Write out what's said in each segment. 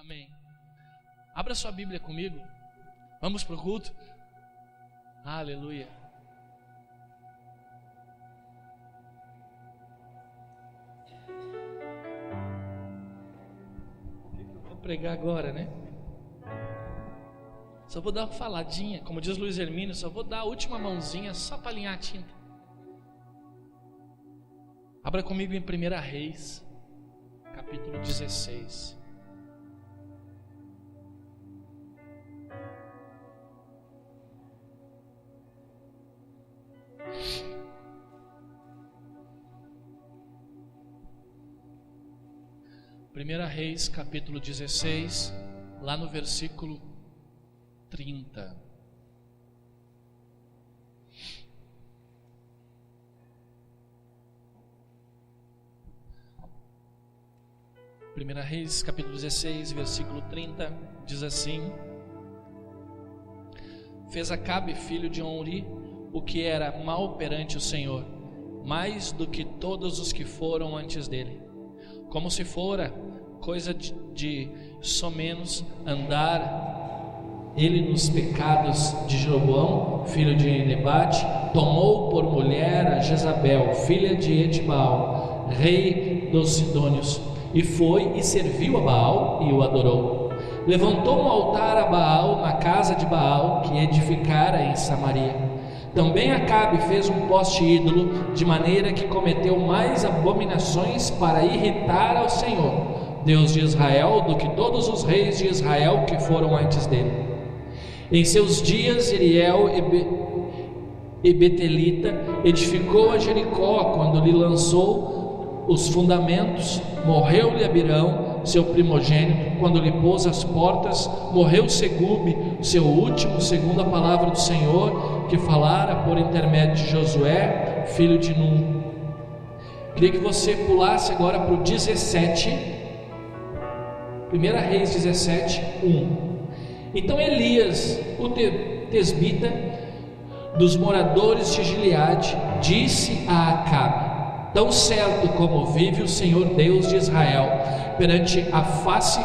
Amém. Abra sua Bíblia comigo. Vamos para o culto. Aleluia. O que eu vou pregar agora, né? Só vou dar uma faladinha, como diz Luiz Hermínio, só vou dar a última mãozinha só para alinhar a tinta. Abra comigo em 1 Reis, capítulo 16. 1 Reis, capítulo 16, lá no versículo 30. Primeira Reis, capítulo 16, versículo 30, diz assim: Fez Acabe, filho de Onri, o que era mal perante o Senhor, mais do que todos os que foram antes dele, como se fora coisa de somenos andar ele nos pecados de Jeroboão, filho de Nebate. Tomou por mulher a Jezabel, filha de Etbaal, rei dos Sidônios, e foi e serviu a Baal e o adorou. Levantou um altar a Baal na casa de Baal, que edificara em Samaria. Também Acabe fez um poste ídolo, de maneira que cometeu mais abominações para irritar ao Senhor, Deus de Israel, do que todos os reis de Israel que foram antes dele. Em seus dias, Iriel e Betelita edificou a Jericó. Quando lhe lançou os fundamentos, morreu-lhe Abirão, seu primogênito. Quando lhe pôs as portas, morreu Segube, seu último, segundo a palavra do Senhor, que falara por intermédio de Josué, filho de Nun. Queria que você pulasse agora para o 17, 1 Reis 17, 1. Então Elias, o tesbita, dos moradores de Gileade, disse a Acabe: Tão certo como vive o Senhor Deus de Israel, perante a face,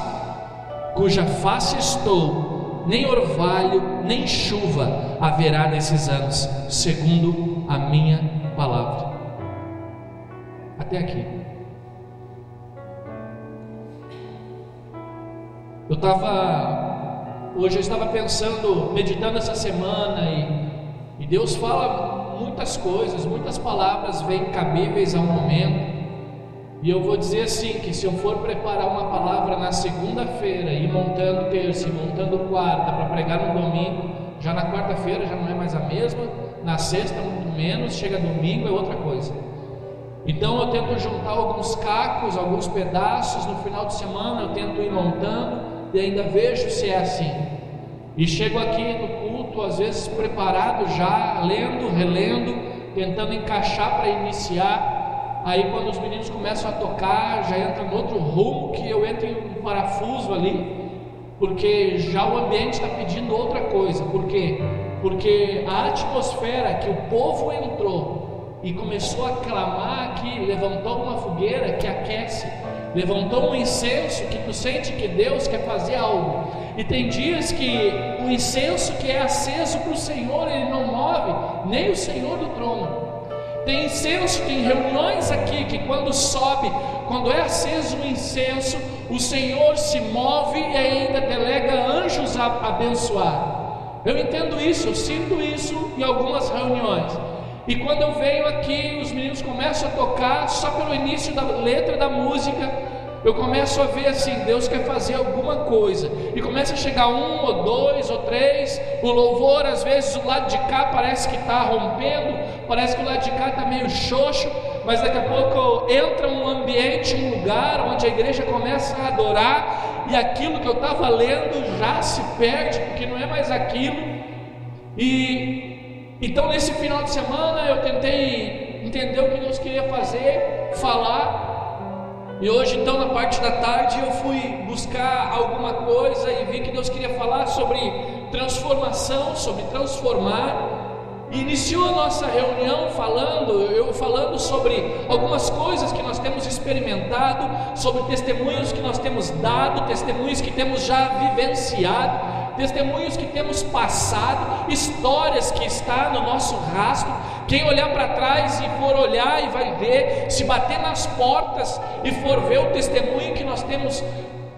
cuja face estou, nem orvalho, nem chuva haverá nesses anos, segundo a minha palavra. Até aqui. Hoje eu estava pensando, meditando essa semana, e Deus fala muitas coisas, muitas palavras vêm cabíveis ao momento. E eu vou dizer assim, que se eu for preparar uma palavra na segunda-feira, e montando terça, e montando quarta, para pregar no domingo, já na quarta-feira já não é mais a mesma, na sexta muito menos, chega domingo é outra coisa. Então eu tento juntar alguns cacos, alguns pedaços, no final de semana eu tento ir montando, e ainda vejo se é assim, e chego aqui no culto às vezes preparado já, lendo, relendo, tentando encaixar para iniciar. Aí quando os meninos começam a tocar, já entra no outro rumo, que eu entro em um parafuso ali, porque já o ambiente está pedindo outra coisa. Por quê? Porque a atmosfera que o povo entrou e começou a clamar aqui, levantou uma fogueira que aquece, levantou um incenso que tu sente que Deus quer fazer algo. E tem dias que o incenso que é aceso para o Senhor, ele não move nem o Senhor do trono. Tem incenso, tem reuniões aqui que quando sobe, quando é aceso o incenso, o Senhor se move e ainda delega anjos a abençoar. Eu entendo isso, eu sinto isso em algumas reuniões. E quando eu venho aqui, os meninos começam a tocar, só pelo início da letra da música, eu começo a ver assim, Deus quer fazer alguma coisa, e começa a chegar um, ou dois, ou três, o louvor, às vezes o lado de cá parece que está rompendo, parece que o lado de cá está meio xoxo, mas daqui a pouco entra um ambiente, um lugar, onde a igreja começa a adorar, e aquilo que eu estava lendo já se perde, porque não é mais aquilo. E então nesse final de semana eu tentei entender o que Deus queria fazer, falar. E hoje então na parte da tarde eu fui buscar alguma coisa e vi que Deus queria falar sobre transformação, sobre transformar. E iniciou a nossa reunião eu falando sobre algumas coisas que nós temos experimentado, sobre testemunhos que nós temos dado, testemunhos que temos já vivenciado, testemunhos que temos passado, histórias que está no nosso rastro. Quem olhar para trás e for olhar e vai ver, se bater nas portas e for ver o testemunho que nós temos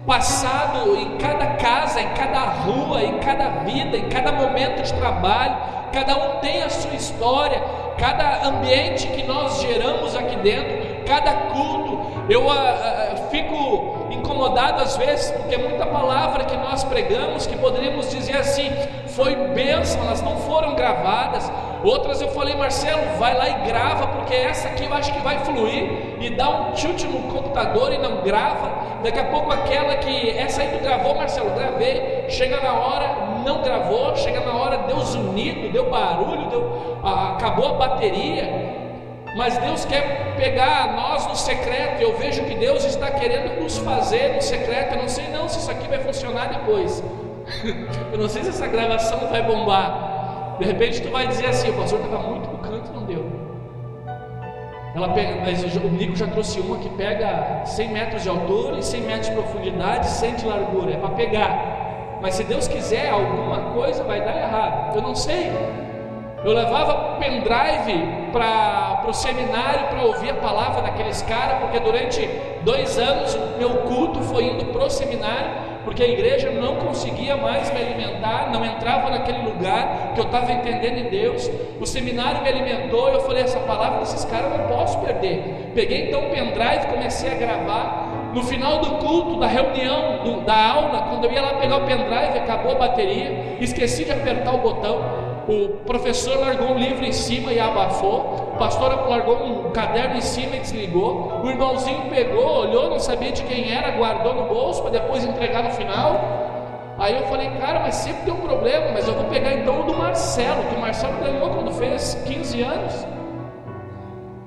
passado em cada casa, em cada rua, em cada vida, em cada momento de trabalho, cada um tem a sua história, cada ambiente que nós geramos aqui dentro, cada culto. Eu fico incomodado às vezes, porque muita palavra que nós pregamos, que poderíamos dizer assim, foi bênção, elas não foram gravadas. Outras eu falei, Marcelo, vai lá e grava, porque essa aqui eu acho que vai fluir, e dá um tilt no computador e não grava. Daqui a pouco aquela que, essa aí tu gravou, Marcelo, gravei, chega na hora, não gravou, chega na hora, deu zunido, deu barulho, acabou a bateria. Mas Deus quer pegar nós no secreto. Eu vejo que Deus está querendo nos fazer no secreto. Eu não sei não se isso aqui vai funcionar depois. Eu não sei se essa gravação vai bombar. De repente tu vai dizer assim, o pastor estava muito no canto e não deu. Mas o Nico já trouxe uma que pega 100 metros de altura e 100 metros de profundidade, 100 de largura. É para pegar. Mas se Deus quiser, alguma coisa vai dar errado. Eu não sei. Eu levava pendrive para o seminário para ouvir a palavra daqueles caras, porque durante 2 anos meu culto foi indo para o seminário, porque a igreja não conseguia mais me alimentar, não entrava naquele lugar que eu estava entendendo em Deus. O seminário me alimentou e eu falei, essa palavra desses caras eu não posso perder. Peguei então o pendrive, comecei a gravar. No final do culto, da reunião, da aula, quando eu ia lá pegar o pendrive, acabou a bateria, esqueci de apertar o botão. O professor largou um livro em cima e abafou. O pastor largou um caderno em cima e desligou. O irmãozinho pegou, olhou, não sabia de quem era, guardou no bolso para depois entregar no final. Aí eu falei, cara, mas sempre tem um problema. Mas eu vou pegar então o do Marcelo, que o Marcelo ganhou quando fez 15 anos.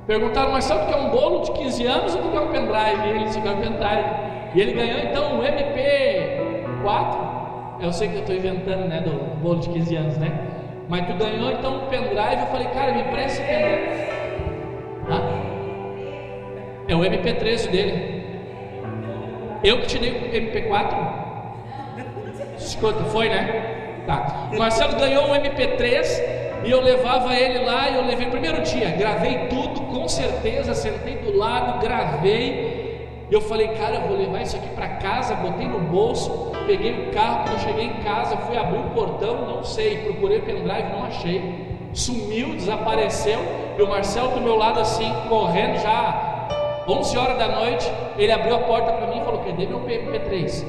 Perguntaram, Marcelo, tu quer um bolo de 15 anos ou tu quer um pendrive? E ele disse, quer um pendrive. E ele ganhou então um MP4. Eu sei que eu estou inventando, né, do bolo de 15 anos, né? Mas tu ganhou então um pendrive. Eu falei, cara, me empresta esse pendrive. É o MP3 dele. Eu que te dei o MP4? Escuta, foi, né? Tá. O Marcelo ganhou um MP3 e eu levava ele lá. E eu levei, primeiro dia, gravei tudo, com certeza. Sentei do lado, gravei. E eu falei, cara, eu vou levar isso aqui para casa. Botei no bolso, peguei o carro. Quando eu cheguei em casa, fui abrir o portão, não sei, procurei o pendrive, não achei. Sumiu, desapareceu. E o Marcelo do meu lado assim, correndo já 11 horas da noite. Ele abriu a porta para mim e falou, cadê meu MP3?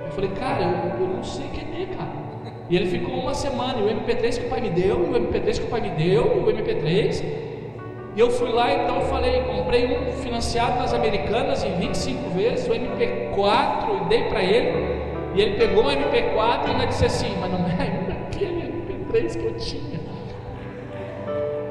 Eu falei, cara, eu não sei cadê, cara. E ele ficou uma semana, e o MP3 que o pai me deu, e o MP3 que o pai me deu, e o MP3. E eu fui lá, então eu falei, comprei um financiado nas Americanas em 25 vezes, o MP4, e dei para ele. E ele pegou o MP4 e ainda disse assim, mas não é aquele MP3 que eu tinha.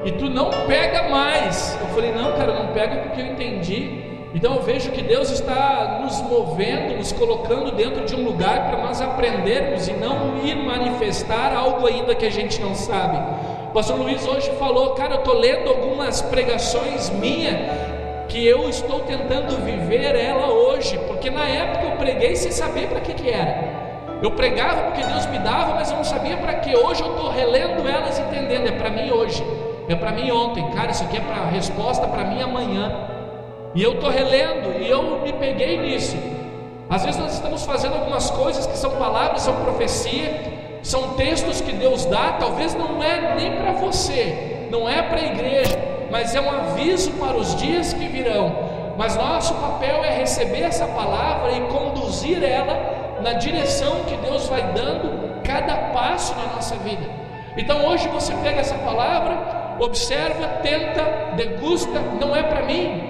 E tu não pega mais. Eu falei, não, cara, não pega porque eu entendi. Então eu vejo que Deus está nos movendo, nos colocando dentro de um lugar para nós aprendermos e não ir manifestar algo ainda que a gente não sabe. O pastor Luiz hoje falou, cara, eu estou lendo algumas pregações minhas que eu estou tentando viver ela hoje, porque na época eu preguei sem saber para que era. Eu pregava porque Deus me dava, mas eu não sabia para que. Hoje eu estou relendo elas, entendendo, é para mim hoje, é para mim ontem, cara, isso aqui é para resposta para mim amanhã. E eu estou relendo e eu me peguei nisso. Às vezes nós estamos fazendo algumas coisas que são palavras, são profecia, são textos que Deus dá, talvez não é nem para você, não é para a igreja, mas é um aviso para os dias que virão. Mas nosso papel é receber essa palavra e conduzir ela na direção que Deus vai dando cada passo na nossa vida. Então hoje você pega essa palavra, observa, tenta, degusta, não é para mim.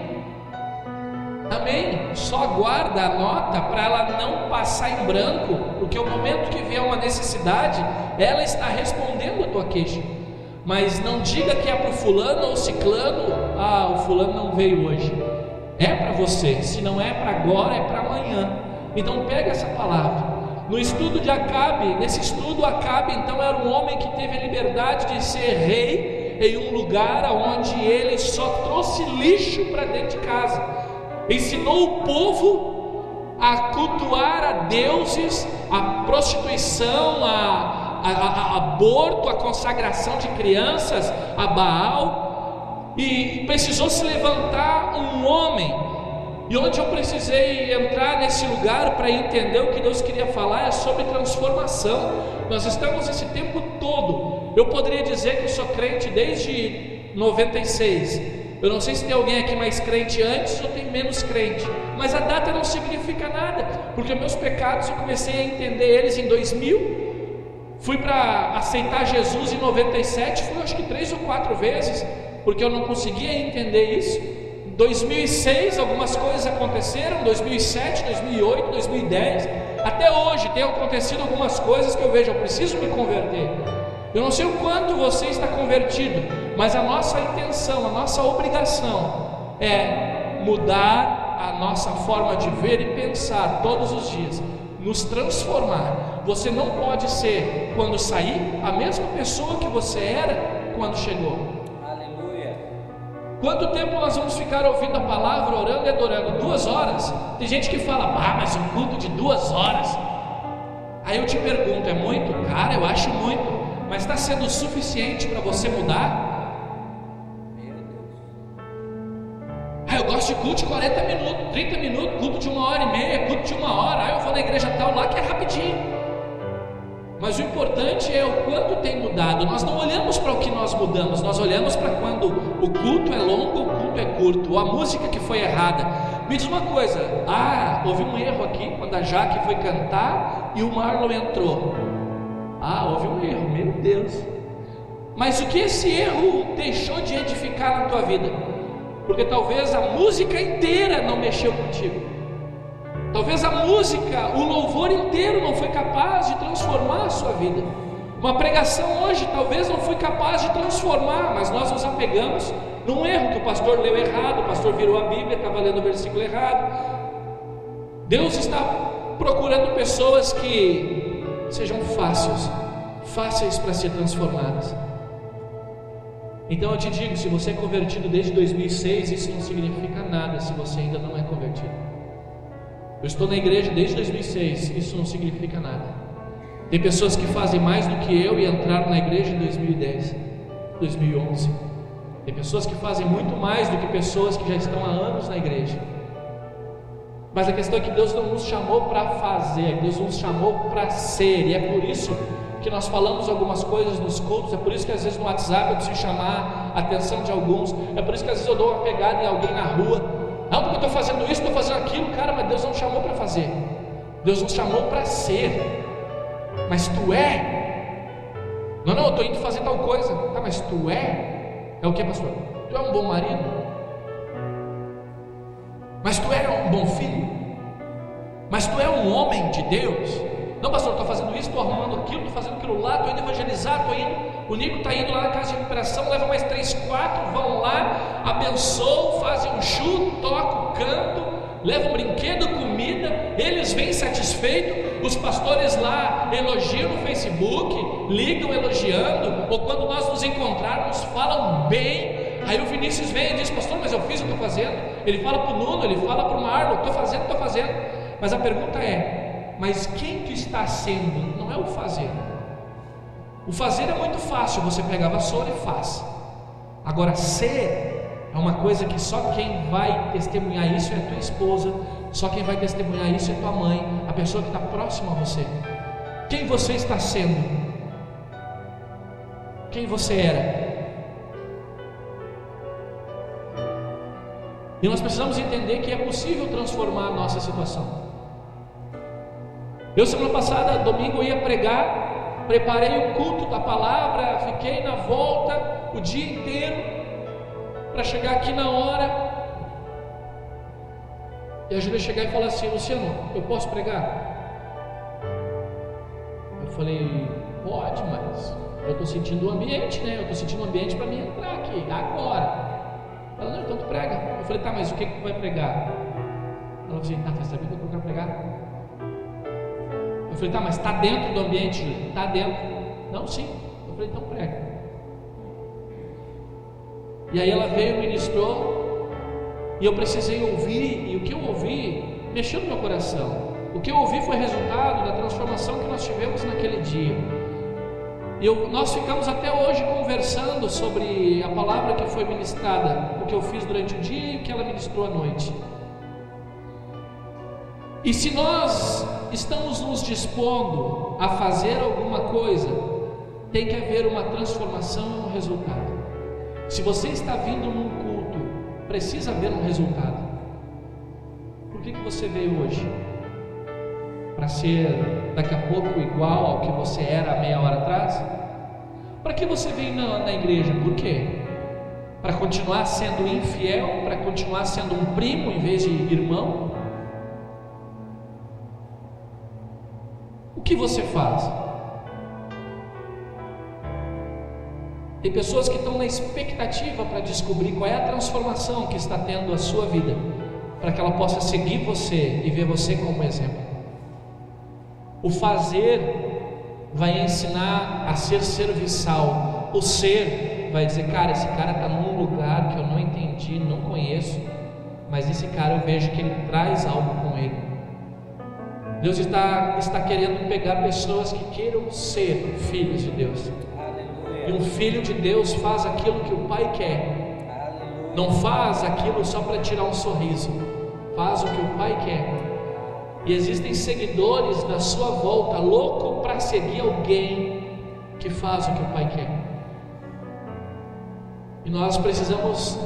Amém? Só aguarda, anota para ela não passar em branco, porque o momento que vier uma necessidade, ela está respondendo a tua queixa. Mas não diga que é para o fulano ou ciclano, o fulano não veio hoje. É para você, se não é para agora, é para amanhã. Então pega essa palavra. No estudo de Acabe, nesse estudo, Acabe então era um homem que teve a liberdade de ser rei em um lugar onde ele só trouxe lixo para dentro de casa. Ensinou o povo a cultuar a deuses, a prostituição, a aborto, a consagração de crianças a Baal, e precisou se levantar um homem. E onde eu precisei entrar nesse lugar para entender o que Deus queria falar é sobre transformação. Nós estamos esse tempo todo, eu poderia dizer que eu sou crente desde 96. Eu não sei se tem alguém aqui mais crente antes ou tem menos crente, mas a data não significa nada, porque meus pecados eu comecei a entender eles em 2000. Fui para aceitar Jesus em 97, fui acho que 3 ou 4 vezes, porque eu não conseguia entender isso. Em 2006 algumas coisas aconteceram, 2007, 2008, 2010, até hoje tem acontecido algumas coisas que eu vejo, eu preciso me converter. Eu não sei o quanto você está convertido, mas a nossa intenção, a nossa obrigação é mudar a nossa forma de ver e pensar todos os dias, nos transformar. Você não pode ser, quando sair, a mesma pessoa que você era quando chegou. Quanto tempo nós vamos ficar ouvindo a palavra, orando e adorando? 2 horas? Tem gente que fala, mas um culto de 2 horas. Aí eu te pergunto, é muito? Cara, eu acho muito. Mas está sendo suficiente para você mudar? Eu gosto de culto de 40 minutos, 30 minutos, culto de 1h30, culto de 1 hora. Eu vou na igreja tal lá que é rapidinho. Mas o importante é o quanto tem mudado. Nós não olhamos para o que nós mudamos, nós olhamos para quando o culto é longo, o culto é curto, ou a música que foi errada. Me diz uma coisa, houve um erro aqui, quando a Jaque foi cantar e o Marlon entrou. Houve um erro, meu Deus. Mas o que esse erro deixou de edificar na tua vida? Porque talvez a música inteira não mexeu contigo. Talvez a música, o louvor inteiro não foi capaz de transformar a sua vida. Uma pregação hoje talvez não foi capaz de transformar, mas nós nos apegamos num erro que o pastor leu errado, o pastor virou a Bíblia, estava lendo o versículo errado. Deus está procurando pessoas que sejam fáceis para ser transformadas. Então eu te digo, se você é convertido desde 2006, isso não significa nada se você ainda não é convertido. Eu estou na igreja desde 2006, isso não significa nada. Tem pessoas que fazem mais do que eu e entraram na igreja em 2010, 2011. Tem pessoas que fazem muito mais do que pessoas que já estão há anos na igreja. Mas a questão é que Deus não nos chamou para fazer, Deus nos chamou para ser. E é por isso que nós falamos algumas coisas nos cultos, é por isso que às vezes no WhatsApp eu preciso chamar a atenção de alguns, é por isso que às vezes eu dou uma pegada em alguém na rua. Não, porque eu estou fazendo isso, estou fazendo aquilo, cara, mas Deus não chamou para fazer, Deus nos chamou para ser. Mas tu é? Não, eu estou indo fazer tal coisa. Tá, mas tu é? É o que, pastor? Tu é um bom marido? Mas tu é um bom filho? Mas tu é um homem de Deus? Não, pastor, estou fazendo isso, estou arrumando aquilo, estou fazendo aquilo lá, estou indo evangelizar, estou indo. O Nico está indo lá na casa de recuperação, leva mais 3, 4, vão lá, abençoam, fazem um chuto, tocam, canto, levam brinquedo, comida, eles vêm satisfeitos, os pastores lá elogiam no Facebook, ligam elogiando, ou quando nós nos encontrarmos, falam bem. Aí o Vinícius vem e diz, pastor, mas eu fiz, eu estou fazendo. Ele fala para o Nuno, ele fala para o Marlon, estou fazendo. Mas a pergunta é, mas quem tu está sendo? Não é o fazer. O fazer é muito fácil, você pega a vassoura e faz. Agora ser é uma coisa que só quem vai testemunhar isso é a tua esposa, só quem vai testemunhar isso é tua mãe, a pessoa que está próxima a você. Quem você está sendo? Quem você era? E nós precisamos entender que é possível transformar a nossa situação. Eu semana passada, domingo, eu ia pregar, preparei o culto da palavra, fiquei na volta o dia inteiro para chegar aqui na hora. E a Júlia chegar e falar assim, Luciano, eu posso pregar? Eu falei, pode, mas eu estou sentindo o ambiente, né? Eu estou sentindo o ambiente para mim entrar aqui, agora. Ela, não, então tu prega. Eu falei, tá, mas o que tu vai pregar? Ela falou assim, tá, sabia o que eu quero pregar? Eu falei, tá, mas está dentro do ambiente? Está dentro. Não, sim. Eu falei, então prega. E aí ela veio, ministrou, e eu precisei ouvir, e o que eu ouvi mexeu no meu coração. O que eu ouvi foi resultado da transformação que nós tivemos naquele dia. Nós ficamos até hoje conversando sobre a palavra que foi ministrada, o que eu fiz durante o dia e o que ela ministrou à noite. E se nós estamos nos dispondo a fazer alguma coisa, tem que haver uma transformação e um resultado. Se você está vindo num culto, precisa haver um resultado. Por que você veio hoje? Para ser daqui a pouco igual ao que você era meia hora atrás? Para que você veio na igreja? Por quê? Para continuar sendo infiel? Para continuar sendo um primo em vez de irmão? O que você faz? Tem pessoas que estão na expectativa para descobrir qual é a transformação que está tendo a sua vida, para que ela possa seguir você e ver você como exemplo. O fazer vai ensinar a ser serviçal. O ser vai dizer, cara, esse cara está num lugar que eu não entendi, não conheço, mas esse cara eu vejo que ele traz algo com ele. Deus está querendo pegar pessoas que queiram ser filhos de Deus. Aleluia. E um filho de Deus faz aquilo que o Pai quer. Aleluia. Não faz aquilo só para tirar um sorriso, faz o que o Pai quer. E existem seguidores da sua volta, louco para seguir alguém que faz o que o Pai quer. E nós precisamos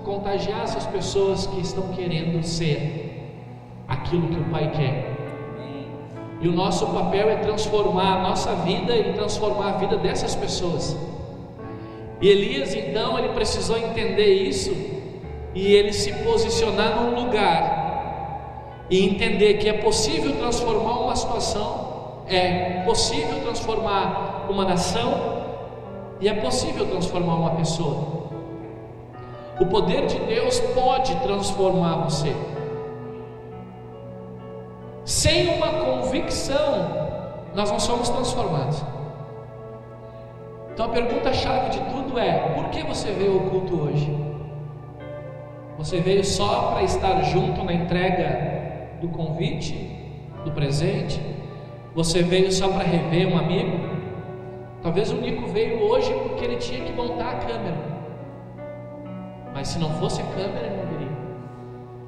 contagiar essas pessoas que estão querendo ser aquilo que o Pai quer. E o nosso papel é transformar a nossa vida e transformar a vida dessas pessoas. E Elias então, ele precisou entender isso, e ele se posicionar num lugar e entender que é possível transformar uma situação, é possível transformar uma nação, e é possível transformar uma pessoa. O poder de Deus pode transformar você. Sem uma convicção, nós não somos transformados. Então a pergunta-chave de tudo é: por que você veio ao culto hoje? Você veio só para estar junto na entrega do convite, do presente? Você veio só para rever um amigo? Talvez o Nico veio hoje porque ele tinha que montar a câmera, mas se não fosse a câmera ele não viria.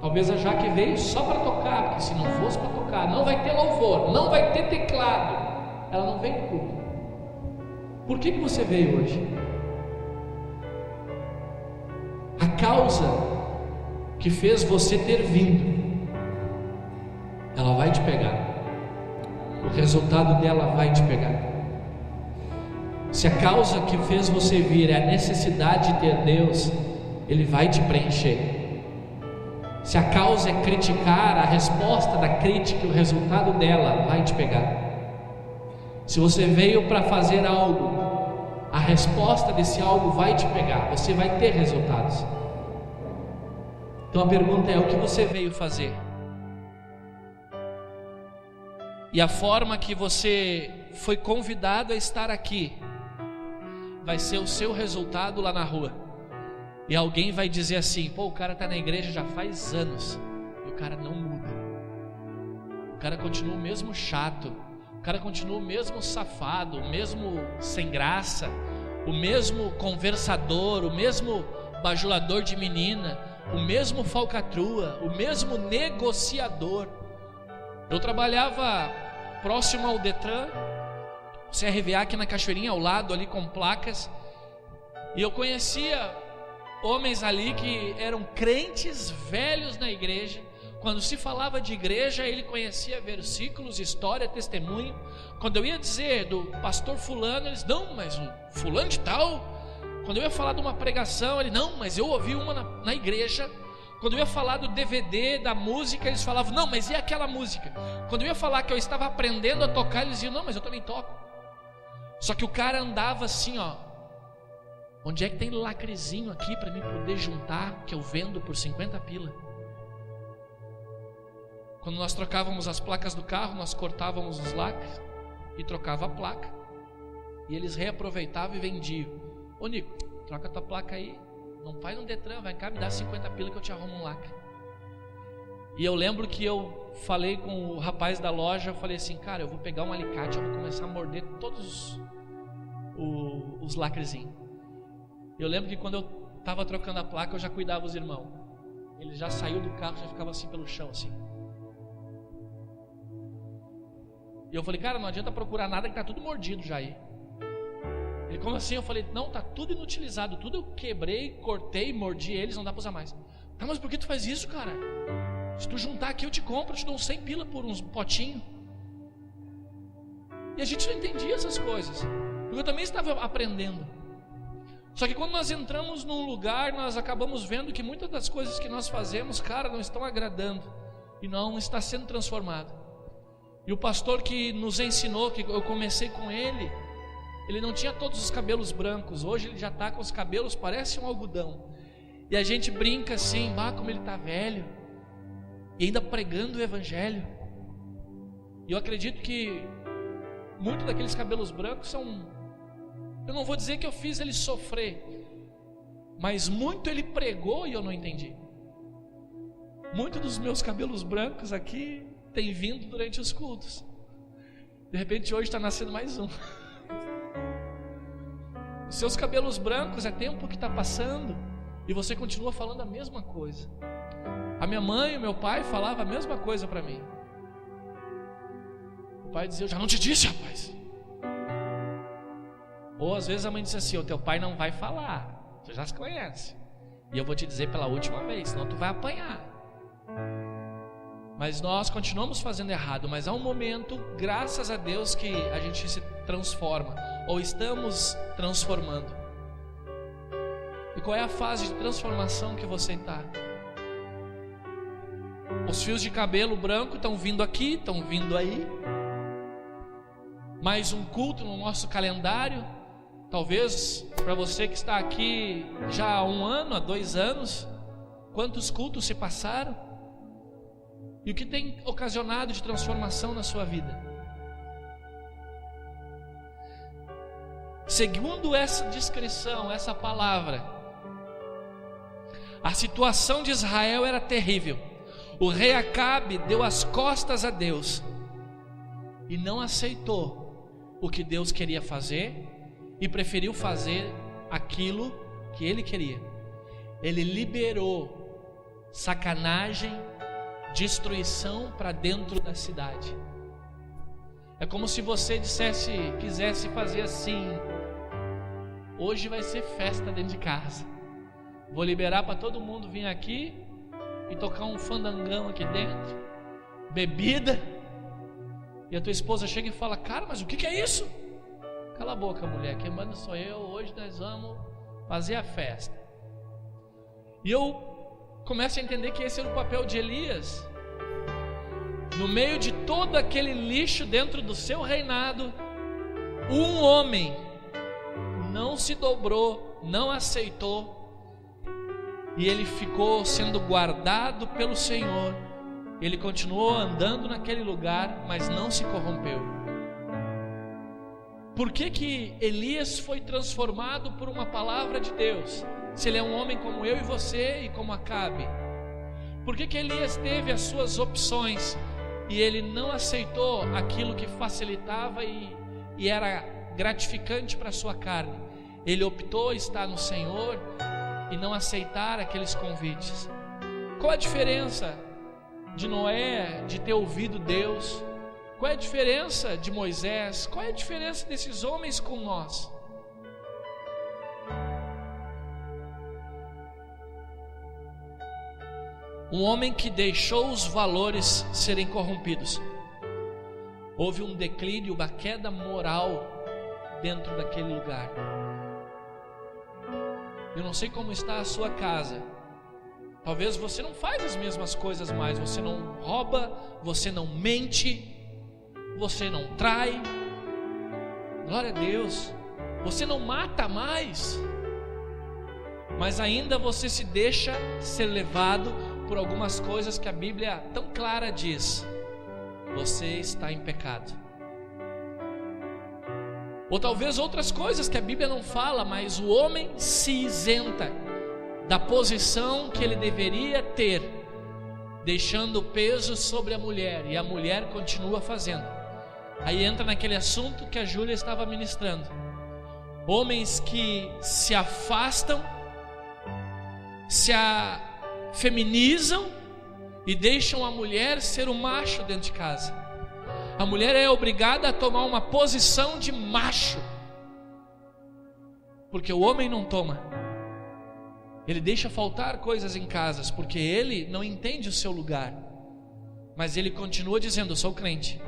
Talvez a Jaque veio só para tocar, porque se não fosse para tocar, não vai ter louvor, não vai ter teclado, ela não veio no culto. Por que você veio hoje? A causa que fez você ter vindo, ela vai te pegar. O resultado dela vai te pegar. Se a causa que fez você vir é a necessidade de ter Deus, Ele vai te preencher. Se a causa é criticar, a resposta da crítica, o resultado dela vai te pegar. Se você veio para fazer algo, a resposta desse algo vai te pegar. Você vai ter resultados. Então a pergunta é: o que você veio fazer? E a forma que você foi convidado a estar aqui vai ser o seu resultado lá na rua. E alguém vai dizer assim: pô, o cara está na igreja já faz anos e o cara não muda. O cara continua o mesmo chato, o cara continua o mesmo safado, o mesmo sem graça, o mesmo conversador, o mesmo bajulador de menina, o mesmo falcatrua, o mesmo negociador. Eu trabalhava próximo ao Detran, CRVA aqui na Cachoeirinha, ao lado ali com placas, e eu conhecia homens ali que eram crentes velhos na igreja. Quando se falava de igreja, ele conhecia versículos, história, testemunho. Quando eu ia dizer do pastor fulano, eles: não, mas o fulano de tal. Quando eu ia falar de uma pregação, ele: não, mas eu ouvi uma na igreja. Quando eu ia falar do DVD, da música, eles falavam: não, mas e aquela música? Quando eu ia falar que eu estava aprendendo a tocar, eles diziam: não, mas eu também toco. Só que o cara andava assim, ó: onde é que tem lacrezinho aqui para mim poder juntar, que eu vendo por 50 pila? Quando nós trocávamos as placas do carro, nós cortávamos os lacres e trocava a placa. E eles reaproveitavam e vendiam. Ô Nico, troca a tua placa aí. Não faz um Detran, vai cá, me dá 50 pila que eu te arrumo um lacre. E eu lembro que eu falei com o rapaz da loja, eu falei assim, cara, eu vou pegar um alicate, eu vou começar a morder todos os lacrezinhos. Eu lembro que quando eu estava trocando a placa, eu já cuidava os irmãos. Ele já saiu do carro, já ficava assim pelo chão, assim. E eu falei, cara, não adianta procurar nada que tá tudo mordido já aí. Ele, como assim? Eu falei, não, tá tudo inutilizado, tudo eu quebrei, cortei, mordi eles, não dá pra usar mais. Tá, mas por que tu faz isso, cara? Se tu juntar aqui eu te compro, eu te dou uns 100 pila por uns potinhos. E a gente não entendia essas coisas, porque eu também estava aprendendo. Só que quando nós entramos num lugar, nós acabamos vendo que muitas das coisas que nós fazemos, cara, não estão agradando e não está sendo transformado. E o pastor que nos ensinou, que eu comecei com ele não tinha todos os cabelos brancos. Hoje ele já está com os cabelos, parece um algodão. E a gente brinca assim, como ele está velho, e ainda pregando o evangelho. E eu acredito que muitos daqueles cabelos brancos são, eu não vou dizer que eu fiz ele sofrer, mas muito ele pregou e eu não entendi. Muitos dos meus cabelos brancos aqui tem vindo durante os cultos. De repente hoje está nascendo mais um. Os seus cabelos brancos é tempo que está passando e você continua falando a mesma coisa. A minha mãe e o meu pai falavam a mesma coisa para mim. O pai dizia, eu já não te disse, rapaz. Ou às vezes a mãe disse assim, o teu pai não vai falar, você já se conhece, e eu vou te dizer pela última vez, senão tu vai apanhar. Mas nós continuamos fazendo errado. Mas há um momento, graças a Deus, que a gente se transforma, ou estamos transformando. E qual é a fase de transformação que você está? Os fios de cabelo branco estão vindo aqui, estão vindo aí. Mais um culto no nosso calendário. Talvez para você que está aqui já há 1 ano, há 2 anos, quantos cultos se passaram? E o que tem ocasionado de transformação na sua vida? Segundo essa descrição, essa palavra, a situação de Israel era terrível. O rei Acabe deu as costas a Deus e não aceitou o que Deus queria fazer e preferiu fazer aquilo que ele queria. Ele liberou sacanagem, destruição para dentro da cidade. É como se você quisesse fazer assim: hoje vai ser festa dentro de casa, vou liberar para todo mundo vir aqui e tocar um fandangão aqui dentro, bebida. E a tua esposa chega e fala, cara, mas o que é isso? Cala a boca, mulher, quem manda sou eu, hoje nós vamos fazer a festa. E eu começo a entender que esse era o papel de Elias. No meio de todo aquele lixo dentro do seu reinado, um homem não se dobrou, não aceitou, e ele ficou sendo guardado pelo Senhor. Ele continuou andando naquele lugar, mas não se corrompeu. Por que Elias foi transformado por uma palavra de Deus, se ele é um homem como eu e você e como Acabe? Por que Elias teve as suas opções e ele não aceitou aquilo que facilitava e era gratificante para a sua carne? Ele optou estar no Senhor e não aceitar aqueles convites. Qual a diferença de Noé, de ter ouvido Deus? Qual é a diferença de Moisés? Qual é a diferença desses homens com nós? Um homem que deixou os valores serem corrompidos. Houve um declínio, uma queda moral dentro daquele lugar. Eu não sei como está a sua casa. Talvez você não faz as mesmas coisas mais. Você não rouba, você não mente, você não trai. Glória a Deus. Você não mata mais. Mas ainda você se deixa ser levado por algumas coisas que a Bíblia tão clara diz: você está em pecado. Ou talvez outras coisas que a Bíblia não fala, mas o homem se isenta da posição que ele deveria ter, deixando o peso sobre a mulher, e a mulher continua fazendo. Aí entra naquele assunto que a Júlia estava ministrando: homens que se afastam, se feminizam e deixam a mulher ser o macho dentro de casa. A mulher é obrigada a tomar uma posição de macho, porque o homem não toma. Ele deixa faltar coisas em casas, porque ele não entende o seu lugar, mas ele continua dizendo: eu sou crente.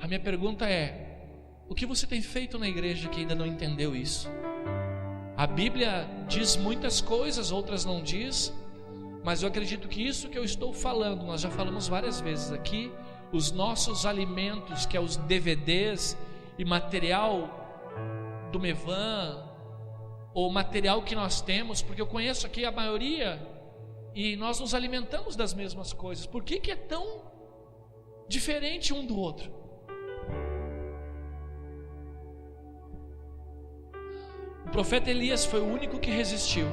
A minha pergunta é: o que você tem feito na igreja que ainda não entendeu isso? A Bíblia diz muitas coisas, outras não diz, mas eu acredito que isso que eu estou falando, nós já falamos várias vezes aqui, os nossos alimentos, que é os DVDs e material do Mevan, ou material que nós temos, porque eu conheço aqui a maioria, e nós nos alimentamos das mesmas coisas. Por que é tão diferente um do outro? O profeta Elias foi o único que resistiu,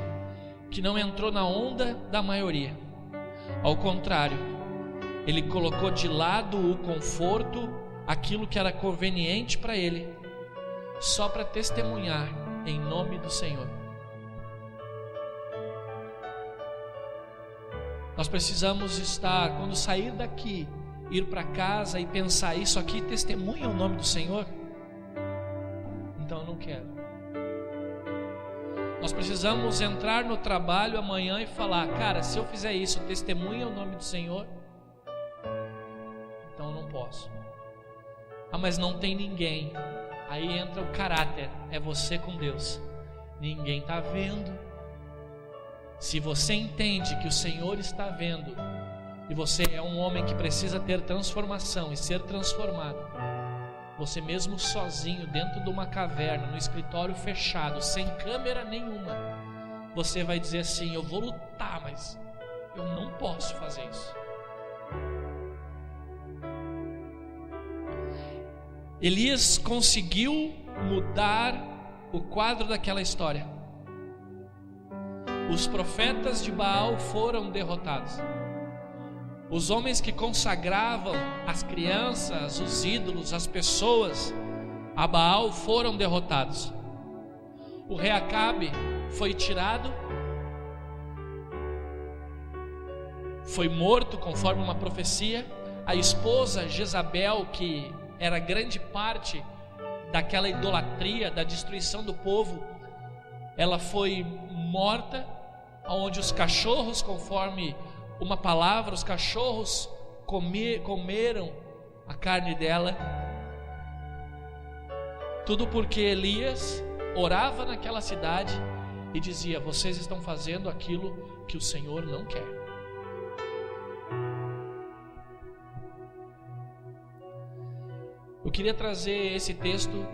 que não entrou na onda da maioria. Ao contrário, ele colocou de lado o conforto, aquilo que era conveniente para ele, só para testemunhar em nome do Senhor. Nós precisamos estar, quando sair daqui, ir para casa e pensar: isso aqui testemunha o nome do Senhor? Então eu não quero. Nós precisamos entrar no trabalho amanhã e falar: cara, se eu fizer isso, testemunha o nome do Senhor? Então eu não posso. Ah, mas não tem ninguém. Aí entra o caráter, é você com Deus. Ninguém está vendo. Se você entende que o Senhor está vendo, e você é um homem que precisa ter transformação e ser transformado, você mesmo sozinho, dentro de uma caverna, no escritório fechado, sem câmera nenhuma, você vai dizer assim: eu vou lutar, mas eu não posso fazer isso. Elias conseguiu mudar o quadro daquela história. Os profetas de Baal foram derrotados. Os homens que consagravam as crianças, os ídolos, as pessoas a Baal foram derrotados. O rei Acabe foi tirado, foi morto conforme uma profecia. A esposa Jezabel, que era grande parte daquela idolatria, da destruição do povo, ela foi morta, onde os cachorros, conforme uma palavra, os cachorros comeram a carne dela. Tudo porque Elias orava naquela cidade e dizia: vocês estão fazendo aquilo que o Senhor não quer. Eu queria trazer esse texto,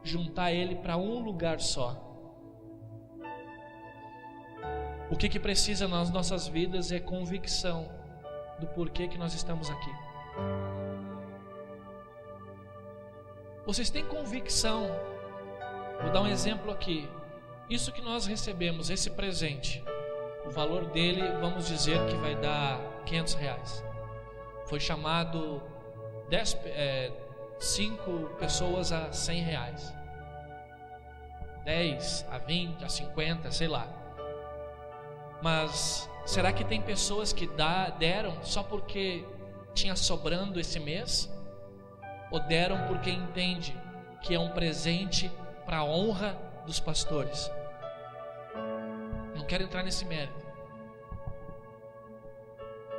juntar ele para um lugar só. O que precisa nas nossas vidas é convicção do porquê que nós estamos aqui. Vocês têm convicção? Vou dar um exemplo aqui. Isso que nós recebemos, esse presente, o valor dele, vamos dizer que vai dar R$500. Foi chamado 5 pessoas a R$100, 10 a 20 a 50, sei lá. Mas será que tem pessoas que deram só porque tinha sobrando esse mês? Ou deram porque entende que é um presente para a honra dos pastores? Não quero entrar nesse mérito.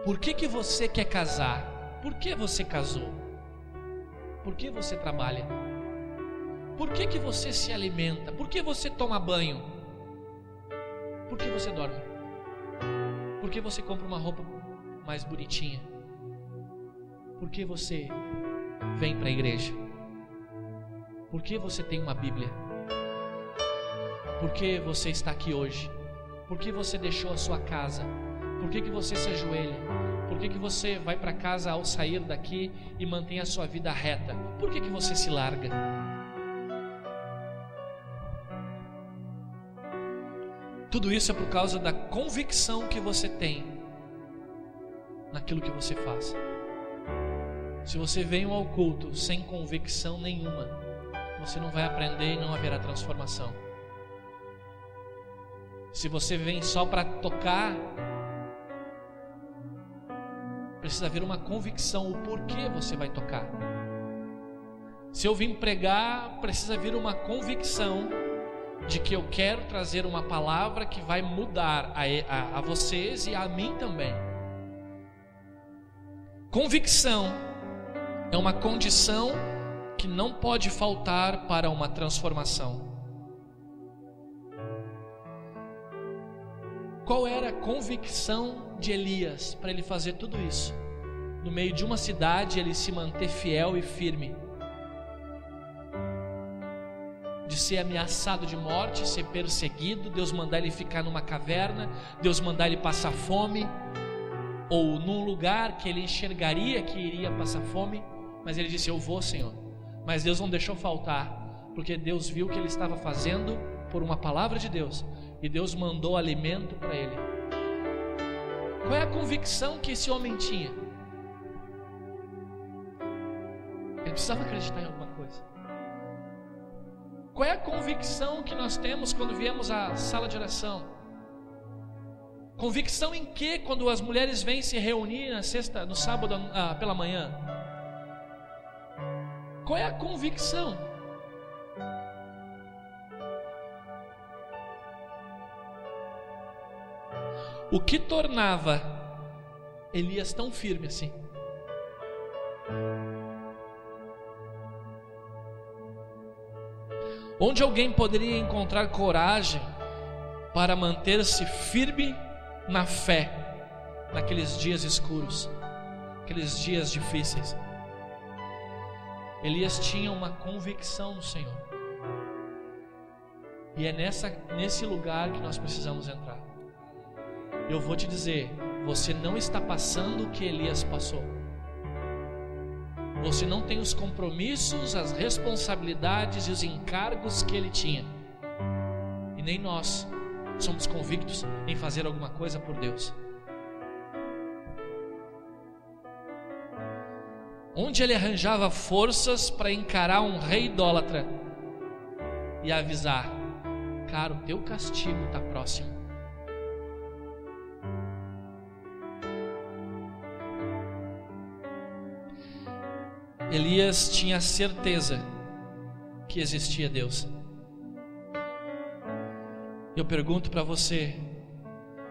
Por que você quer casar? Por que você casou? Por que você trabalha? Por que você se alimenta? Por que você toma banho? Por que você dorme? Por que você compra uma roupa mais bonitinha? Por que você vem para a igreja? Por que você tem uma Bíblia? Por que você está aqui hoje? Por que você deixou a sua casa? Por que você se ajoelha? Por que você vai para casa ao sair daqui e mantém a sua vida reta? Por que você se larga? Tudo isso é por causa da convicção que você tem naquilo que você faz. Se você vem ao culto sem convicção nenhuma, você não vai aprender e não haverá transformação. Se você vem só para tocar, precisa haver uma convicção, o porquê você vai tocar. Se eu vim pregar, precisa haver uma convicção de que eu quero trazer uma palavra que vai mudar a vocês e a mim também. Convicção é uma condição que não pode faltar para uma transformação. Qual era a convicção de Elias para ele fazer tudo isso? No meio de uma cidade, ele se manter fiel e firme. De ser ameaçado de morte, ser perseguido, Deus mandar ele ficar numa caverna, Deus mandar ele passar fome, ou num lugar que ele enxergaria que iria passar fome, mas ele disse: eu vou, Senhor. Mas Deus não deixou faltar, porque Deus viu o que ele estava fazendo por uma palavra de Deus, e Deus mandou alimento para ele. Qual é a convicção que esse homem tinha? Ele precisava acreditar em alguma coisa. Qual é a convicção que nós temos quando viemos à sala de oração? Convicção em que quando as mulheres vêm se reunir no sábado pela manhã? Qual é a convicção? O que tornava Elias tão firme assim? Onde alguém poderia encontrar coragem para manter-se firme na fé naqueles dias escuros, aqueles dias difíceis? Elias tinha uma convicção no Senhor, e é nesse lugar que nós precisamos entrar. Eu vou te dizer, você não está passando o que Elias passou. Você não tem os compromissos, as responsabilidades e os encargos que ele tinha. E nem nós somos convictos em fazer alguma coisa por Deus. Onde ele arranjava forças para encarar um rei idólatra e avisar: cara, o teu castigo está próximo. Elias tinha certeza que existia Deus. Eu pergunto para você: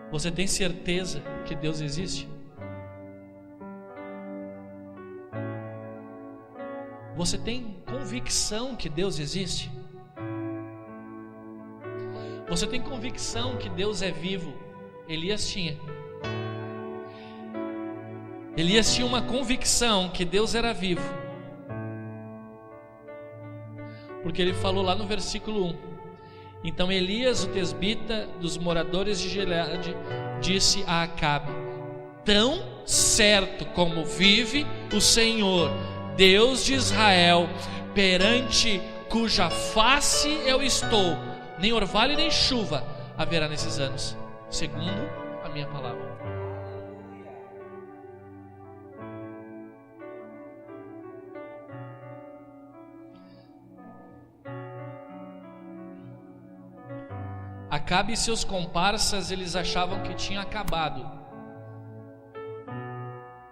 você tem certeza que Deus existe? Você tem convicção que Deus existe? Você tem convicção que Deus é vivo? Elias tinha. Elias tinha uma convicção que Deus era vivo, porque ele falou lá no versículo 1: então Elias, o tesbita dos moradores de Gileade, disse a Acabe: tão certo como vive o Senhor, Deus de Israel, perante cuja face eu estou, nem orvalho nem chuva haverá nesses anos, segundo a minha palavra. Acabe e seus comparsas, eles achavam que tinha acabado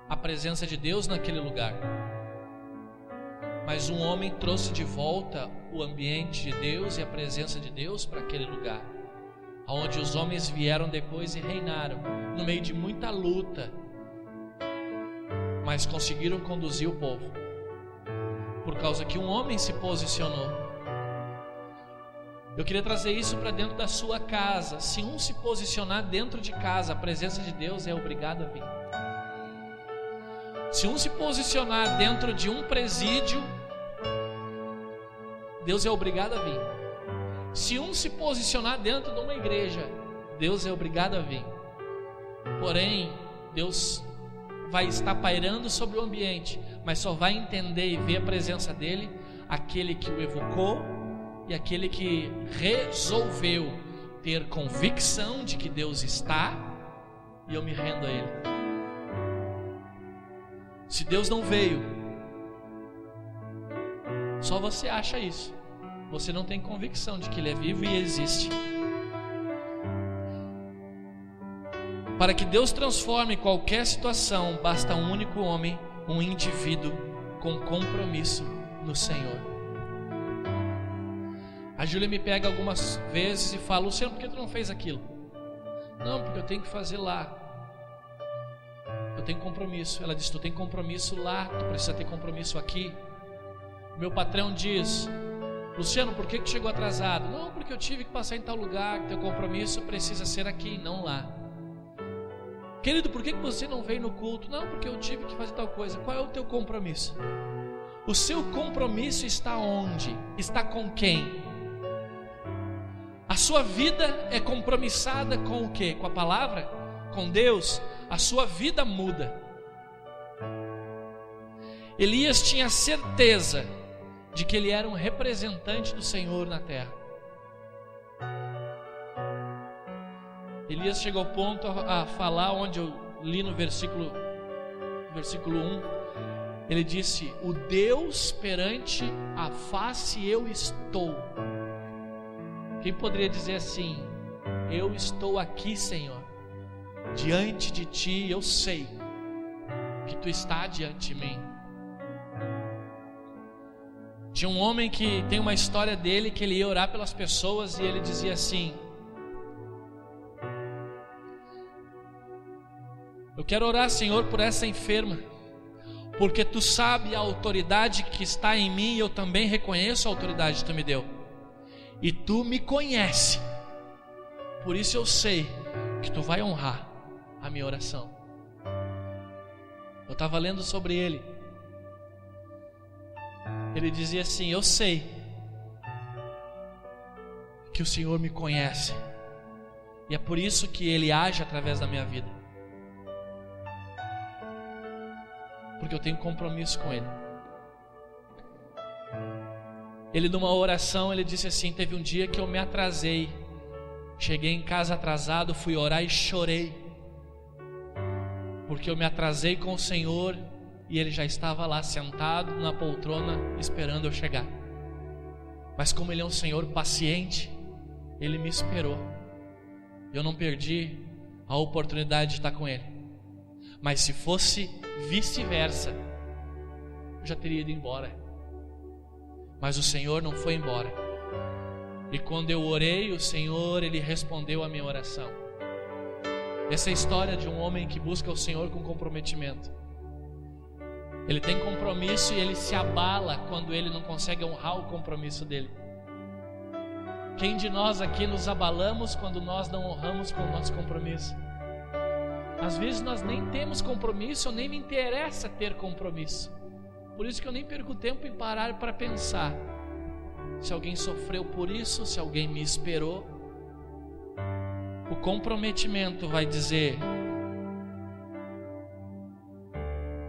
a presença de Deus naquele lugar. Mas um homem trouxe de volta o ambiente de Deus e a presença de Deus para aquele lugar, onde os homens vieram depois e reinaram, no meio de muita luta, mas conseguiram conduzir o povo, por causa que um homem se posicionou. Eu queria trazer isso para dentro da sua casa. Se um se posicionar dentro de casa, a presença de Deus é obrigada a vir. Se um se posicionar dentro de um presídio, Deus é obrigado a vir. Se um se posicionar dentro de uma igreja, Deus é obrigado a vir. Porém, Deus vai estar pairando sobre o ambiente, mas só vai entender e ver a presença dele aquele que o evocou e aquele que resolveu ter convicção de que Deus está, e eu me rendo a ele. Se Deus não veio, só você acha isso. Você não tem convicção de que ele é vivo e existe. Para que Deus transforme qualquer situação, basta um único homem, um indivíduo com compromisso no Senhor. A Júlia me pega algumas vezes e fala: Luciano, por que tu não fez aquilo? Não, porque eu tenho que fazer lá. Eu tenho compromisso. Ela diz: tu tem compromisso lá, tu precisa ter compromisso aqui. Meu patrão diz: Luciano, por que chegou atrasado? Não, porque eu tive que passar em tal lugar. Teu compromisso precisa ser aqui, não lá. Querido, por que você não veio no culto? Não, porque eu tive que fazer tal coisa. Qual é o teu compromisso? O seu compromisso está onde? Está com quem? A sua vida é compromissada com o quê? Com a palavra? Com Deus? A sua vida muda. Elias tinha certeza de que ele era um representante do Senhor na terra. Elias chegou ao ponto a falar, onde eu li no versículo 1, ele disse: o Deus perante a face eu estou. Quem poderia dizer assim: eu estou aqui, Senhor, diante de ti, eu sei que tu está diante de mim. Tinha um homem que tem uma história dele, que ele ia orar pelas pessoas e ele dizia assim: eu quero orar, Senhor, por essa enferma, porque tu sabe a autoridade que está em mim, e eu também reconheço a autoridade que tu me deu, e tu me conhece, por isso eu sei que tu vai honrar a minha oração. Eu estava lendo sobre ele. Ele dizia assim: eu sei que o Senhor me conhece, e é por isso que Ele age através da minha vida, porque eu tenho compromisso com Ele. Ele, numa oração, ele disse assim: teve um dia que eu me atrasei, cheguei em casa atrasado, fui orar e chorei, porque eu me atrasei com o Senhor e Ele já estava lá sentado na poltrona esperando eu chegar. Mas como Ele é um Senhor paciente, Ele me esperou. Eu não perdi a oportunidade de estar com Ele. Mas se fosse vice-versa, eu já teria ido embora. Mas o Senhor não foi embora. E quando eu orei, o Senhor, Ele respondeu a minha oração. Essa é a história de um homem que busca o Senhor com comprometimento. Ele tem compromisso e ele se abala quando ele não consegue honrar o compromisso dele. Quem de nós aqui nos abalamos quando nós não honramos com o nosso compromisso? Às vezes nós nem temos compromisso, ou nem me interessa ter compromisso. Por isso que eu nem perco tempo em parar para pensar se alguém sofreu por isso, se alguém me esperou. O comprometimento vai dizer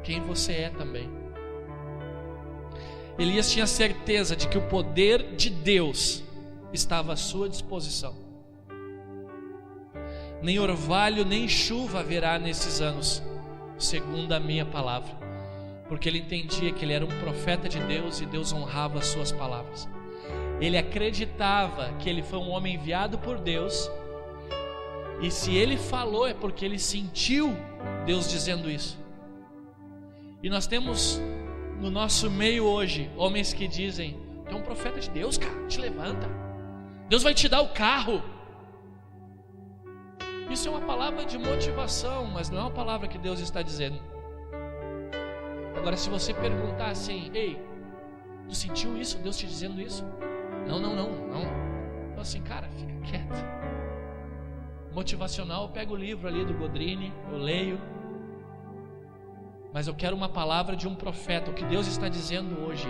quem você é também. Elias tinha certeza de que o poder de Deus estava à sua disposição. Nem orvalho, nem chuva haverá nesses anos, segundo a minha palavra, porque ele entendia que ele era um profeta de Deus e Deus honrava as suas palavras. Ele acreditava que ele foi um homem enviado por Deus, e se ele falou é porque ele sentiu Deus dizendo isso. E nós temos no nosso meio hoje homens que dizem: tu é um profeta de Deus, cara, te levanta, Deus vai te dar o carro. Isso é uma palavra de motivação, mas não é uma palavra que Deus está dizendo. Agora, se você perguntar assim: ei, tu sentiu isso, Deus te dizendo isso? Não. Então assim, cara, fica quieto. Motivacional, eu pego o livro ali do Godrini, eu leio, mas eu quero uma palavra de um profeta, o que Deus está dizendo hoje.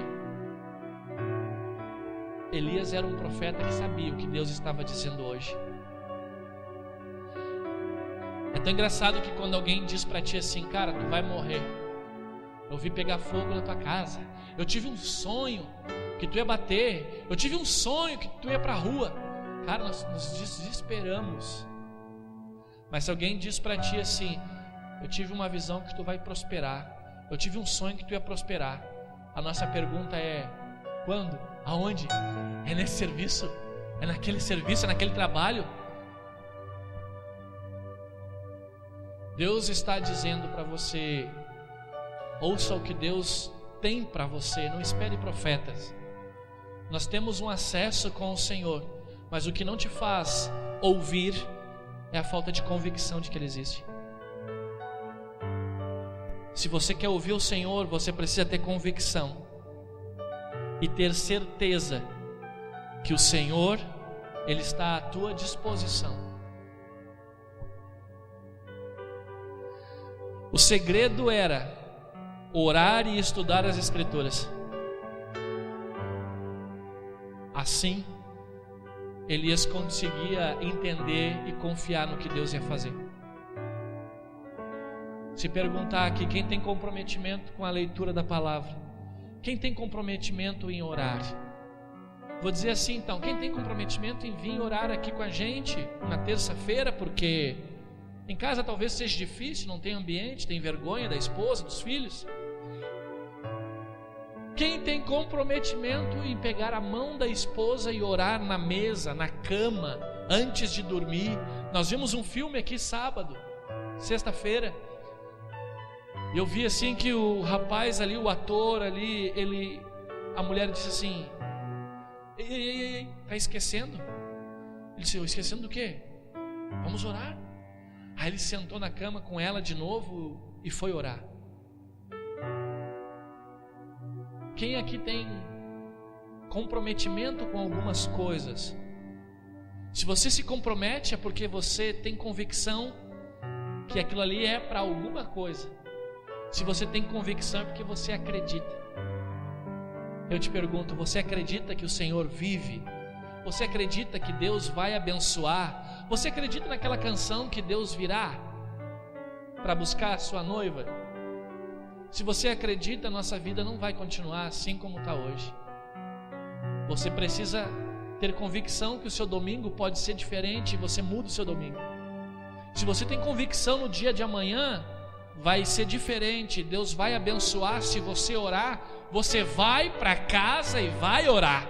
Elias era um profeta que sabia o que Deus estava dizendo hoje. É tão engraçado que quando alguém diz para ti assim: cara, tu vai morrer, eu vi pegar fogo na tua casa, eu tive um sonho que tu ia bater, eu tive um sonho que tu ia para a rua. Cara, nós nos desesperamos. Mas se alguém diz para ti assim: eu tive uma visão que tu vai prosperar, eu tive um sonho que tu ia prosperar, a nossa pergunta é: quando? Aonde? É nesse serviço? É naquele serviço? É naquele trabalho? Deus está dizendo para você: ouça o que Deus tem para você, não espere profetas. Nós temos um acesso com o Senhor, mas o que não te faz ouvir é a falta de convicção de que Ele existe. Se você quer ouvir o Senhor, você precisa ter convicção e ter certeza que o Senhor, Ele está à tua disposição. O segredo era orar e estudar as Escrituras. Assim, Elias conseguia entender e confiar no que Deus ia fazer. Se perguntar aqui, quem tem comprometimento com a leitura da palavra? Quem tem comprometimento em orar? Vou dizer assim então, quem tem comprometimento em vir orar aqui com a gente na terça-feira, porque em casa talvez seja difícil, não tem ambiente, tem vergonha da esposa, dos filhos. Quem tem comprometimento em pegar a mão da esposa e orar na mesa, na cama, antes de dormir? Nós vimos um filme aqui sábado, sexta-feira, e eu vi assim que o rapaz ali, o ator ali, a mulher disse assim: ei, tá esquecendo? Ele disse: eu esquecendo do quê? Vamos orar. Aí ele sentou na cama com ela de novo e foi orar. Quem aqui tem comprometimento com algumas coisas? Se você se compromete é porque você tem convicção que aquilo ali é para alguma coisa. Se você tem convicção é porque você acredita. Eu te pergunto, você acredita que o Senhor vive? Você acredita que Deus vai abençoar? Você acredita naquela canção que Deus virá para buscar a sua noiva? Se você acredita, nossa vida não vai continuar assim como está hoje. Você precisa ter convicção que o seu domingo pode ser diferente e você muda o seu domingo. Se você tem convicção no dia de amanhã vai ser diferente, Deus vai abençoar. Se você orar, você vai para casa e vai orar.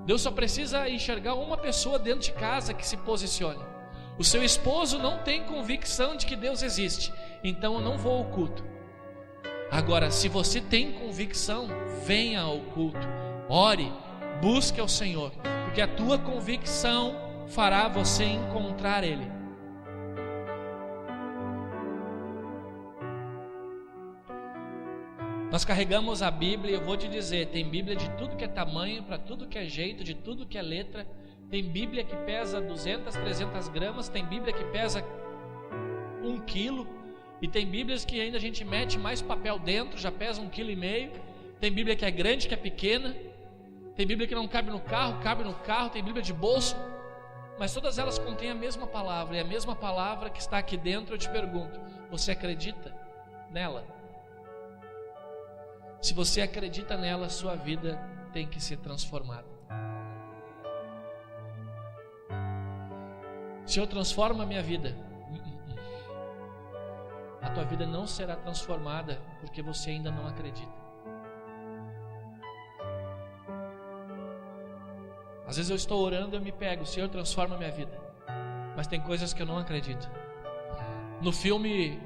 Deus só precisa enxergar uma pessoa dentro de casa que se posicione. O seu esposo não tem convicção de que Deus existe, então eu não vou ao culto. Agora, se você tem convicção, venha ao culto, ore, busque ao Senhor, porque a tua convicção fará você encontrar Ele. Nós carregamos a Bíblia, eu vou te dizer, tem Bíblia de tudo que é tamanho, para tudo que é jeito, de tudo que é letra. Tem Bíblia que pesa 200, 300 gramas, tem Bíblia que pesa 1 quilo, e tem Bíblias que ainda a gente mete mais papel dentro, já pesa 1,5 kg. Tem Bíblia que é grande, que é pequena. Tem Bíblia que não cabe no carro, cabe no carro. Tem Bíblia de bolso, mas todas elas contêm a mesma palavra, e a mesma palavra que está aqui dentro. Eu te pergunto, você acredita nela? Se você acredita nela, sua vida tem que ser transformada. Senhor, transforma a minha vida. A tua vida não será transformada porque você ainda não acredita. Às vezes eu estou orando e eu me pego: Senhor, transforma a minha vida, mas tem coisas que eu não acredito. No filme,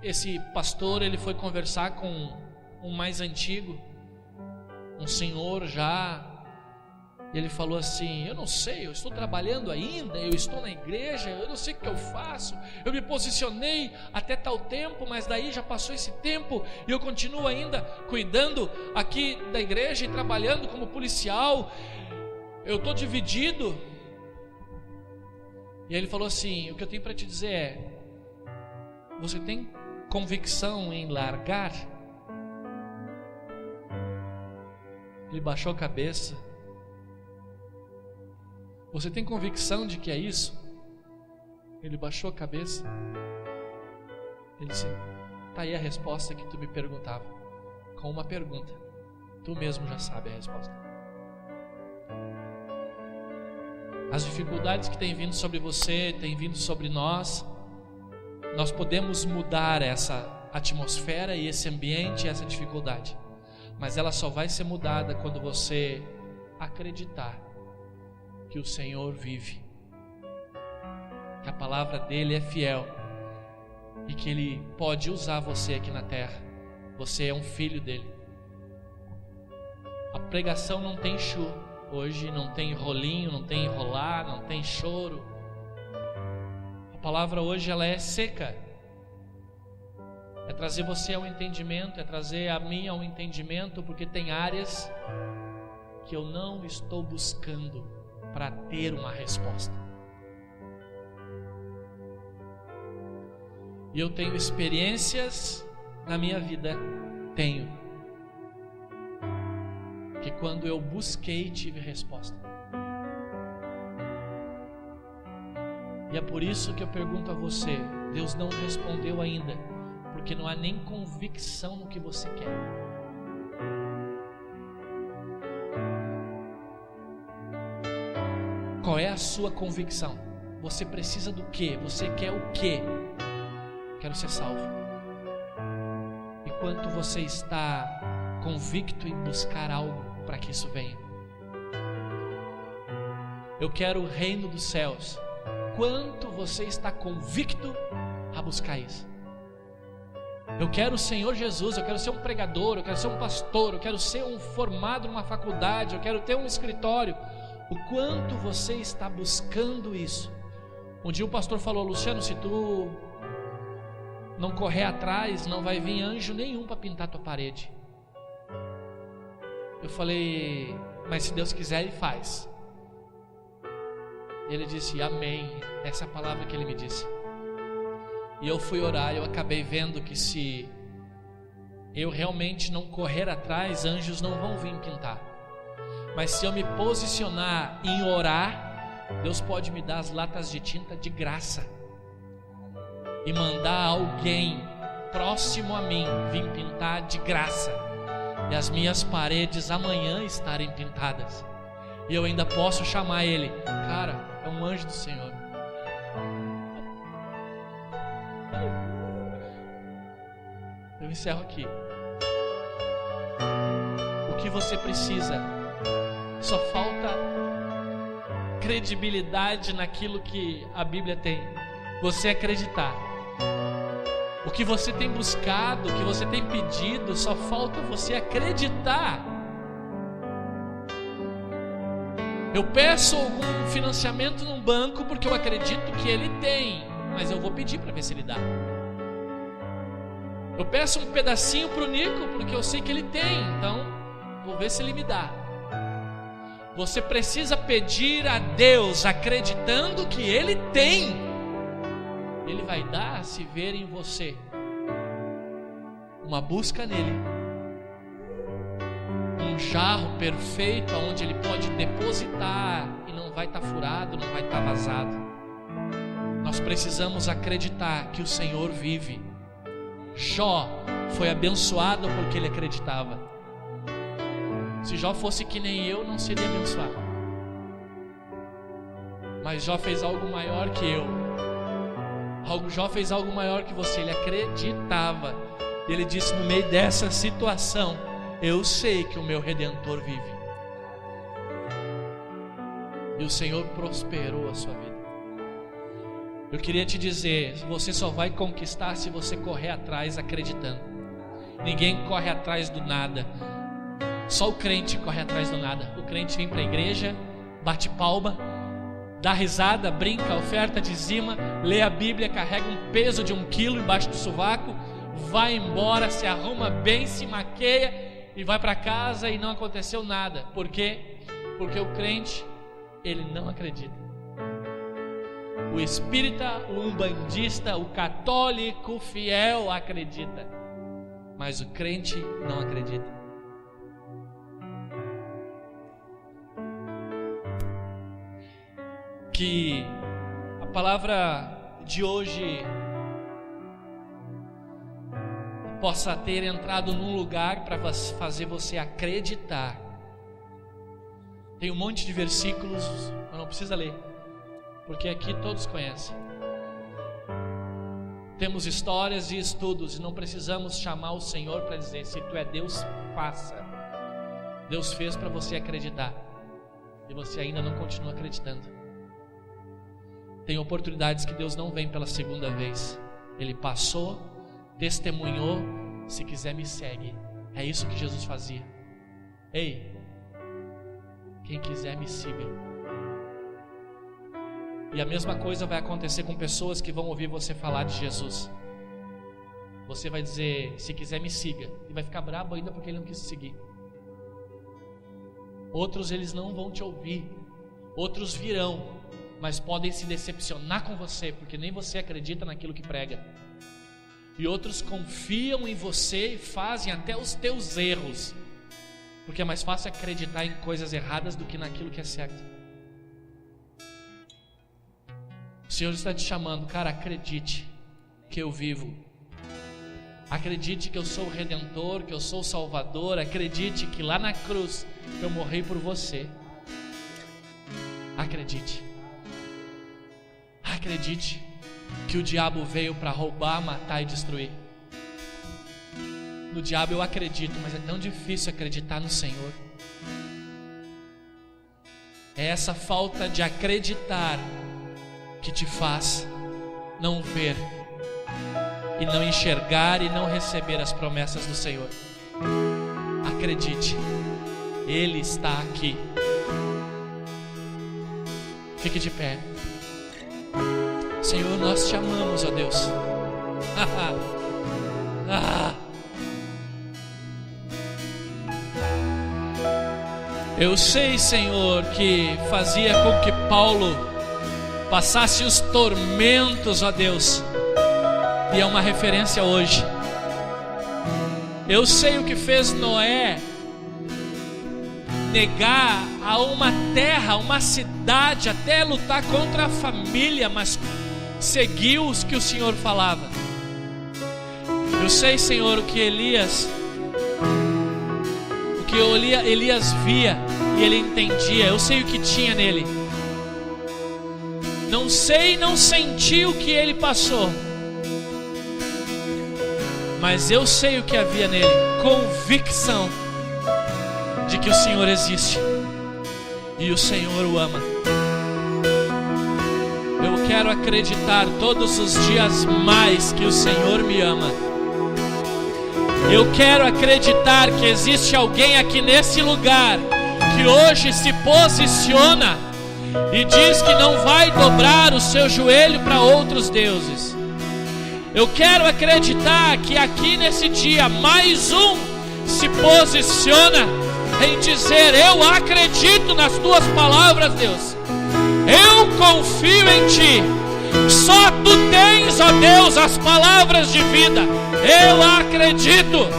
esse pastor, ele foi conversar com um mais antigo, um senhor já, e ele falou assim: eu não sei, eu estou trabalhando ainda, eu estou na igreja, eu não sei o que eu faço, eu me posicionei até tal tempo, mas daí já passou esse tempo e eu continuo ainda cuidando aqui da igreja e trabalhando como policial, eu estou dividido. E ele falou assim: o que eu tenho para te dizer é, você tem convicção em largar? Ele baixou a cabeça. Você tem convicção de que é isso? Ele baixou a cabeça. Ele disse: tá aí a resposta que tu me perguntava. Com uma pergunta, tu mesmo já sabe a resposta. As dificuldades que têm vindo sobre você, têm vindo sobre nós, nós podemos mudar essa atmosfera e esse ambiente, essa dificuldade, mas ela só vai ser mudada quando você acreditar que o Senhor vive, que a palavra dele é fiel e que ele pode usar você aqui na terra. Você é um filho dele. A pregação não tem chu hoje, não tem rolinho, não tem enrolar, não tem choro. A palavra hoje ela é seca. É trazer você ao entendimento, é trazer a mim ao entendimento, porque tem áreas que eu não estou buscando para ter uma resposta. E eu tenho experiências na minha vida, que quando eu busquei tive resposta. E é por isso que eu pergunto a você: Deus não respondeu ainda, porque não há nem convicção no que você quer. Qual é a sua convicção? Você precisa do quê? Você quer o quê? Quero ser salvo. E quanto você está convicto em buscar algo para que isso venha? Eu quero o reino dos céus. Quanto você está convicto a buscar isso? Eu quero o Senhor Jesus, eu quero ser um pregador, eu quero ser um pastor, eu quero ser um formado numa faculdade, eu quero ter um escritório. O quanto você está buscando isso? Um dia o pastor falou: Luciano, se tu não correr atrás, não vai vir anjo nenhum para pintar tua parede. Eu falei: mas se Deus quiser, Ele faz. Ele disse: amém. Essa é a palavra que Ele me disse. E eu fui orar, eu acabei vendo que se eu realmente não correr atrás, anjos não vão vir pintar. Mas se eu me posicionar em orar, Deus pode me dar as latas de tinta de graça e mandar alguém próximo a mim vir pintar de graça, e as minhas paredes amanhã estarem pintadas, e eu ainda posso chamar ele: cara, é um anjo do Senhor. Eu encerro aqui. O que você precisa? Só falta credibilidade naquilo que a Bíblia tem. Você acreditar. O que você tem buscado, o que você tem pedido, só falta você acreditar. Eu peço algum financiamento num banco porque eu acredito que ele tem, mas eu vou pedir para ver se ele dá. Eu peço um pedacinho para o Nico porque eu sei que ele tem, então vou ver se ele me dá. Você precisa pedir a Deus acreditando que Ele tem. Ele vai dar se ver em você uma busca nele, um jarro perfeito onde Ele pode depositar e não vai estar furado, não vai estar vazado. Nós precisamos acreditar que o Senhor vive. Jó foi abençoado porque ele acreditava. Se Jó fosse que nem eu, não seria abençoado. Mas Jó fez algo maior que eu. Jó fez algo maior que você. Ele acreditava. E ele disse: no meio dessa situação, eu sei que o meu Redentor vive. E o Senhor prosperou a sua vida. Eu queria te dizer: você só vai conquistar se você correr atrás acreditando. Ninguém corre atrás do nada. Só o crente corre atrás do nada. O crente vem para a igreja, bate palma, dá risada, brinca, oferta, dizima, lê a Bíblia, carrega um peso de 1 quilo embaixo do sovaco, vai embora, se arruma bem, se maqueia e vai para casa e não aconteceu nada. Por quê? Porque o crente, ele não acredita. O espírita, o umbandista, o católico fiel acredita, mas o crente não acredita. Que a palavra de hoje possa ter entrado num lugar para fazer você acreditar. Tem um monte de versículos, mas não precisa ler, porque aqui todos conhecem. Temos histórias e estudos, e não precisamos chamar o Senhor para dizer: se tu é Deus, faça. Deus fez para você acreditar, e você ainda não continua acreditando. Tem oportunidades que Deus não vem pela segunda vez. Ele passou, testemunhou: se quiser me segue. É isso que Jesus fazia. Ei, quem quiser me siga. E a mesma coisa vai acontecer com pessoas que vão ouvir você falar de Jesus. Você vai dizer: se quiser me siga, e vai ficar bravo ainda porque ele não quis seguir. Outros, eles não vão te ouvir. Outros virão, mas podem se decepcionar com você, porque nem você acredita naquilo que prega. E outros confiam em você e fazem até os teus erros, porque é mais fácil acreditar em coisas erradas do que naquilo que é certo. O Senhor está te chamando: cara, acredite que eu vivo. Acredite que eu sou o Redentor, que eu sou o Salvador. Acredite que lá na cruz eu morri por você. Acredite. Acredite que o diabo veio para roubar, matar e destruir. No diabo eu acredito, mas é tão difícil acreditar no Senhor. É essa falta de acreditar que te faz não ver e não enxergar e não receber as promessas do Senhor. Acredite, Ele está aqui. Fique de pé. Senhor, nós te amamos, ó Deus. Eu sei, Senhor, que fazia com que Paulo passasse os tormentos, ó Deus, e é uma referência hoje. Eu sei o que fez Noé negar a uma terra, uma cidade, até lutar contra a família, mas seguiu os que o Senhor falava. Eu sei, Senhor, o que Elias via e ele entendia. Eu sei o que tinha nele. Não sei, não senti o que ele passou, mas eu sei o que havia nele: convicção de que o Senhor existe e o Senhor o ama. Eu quero acreditar todos os dias mais que o Senhor me ama. Eu quero acreditar que existe alguém aqui nesse lugar que hoje se posiciona e diz que não vai dobrar o seu joelho para outros deuses. Eu quero acreditar que aqui nesse dia mais um se posiciona em dizer: eu acredito nas tuas palavras, Deus. Eu confio em ti. Só tu tens, ó Deus, as palavras de vida. Eu acredito.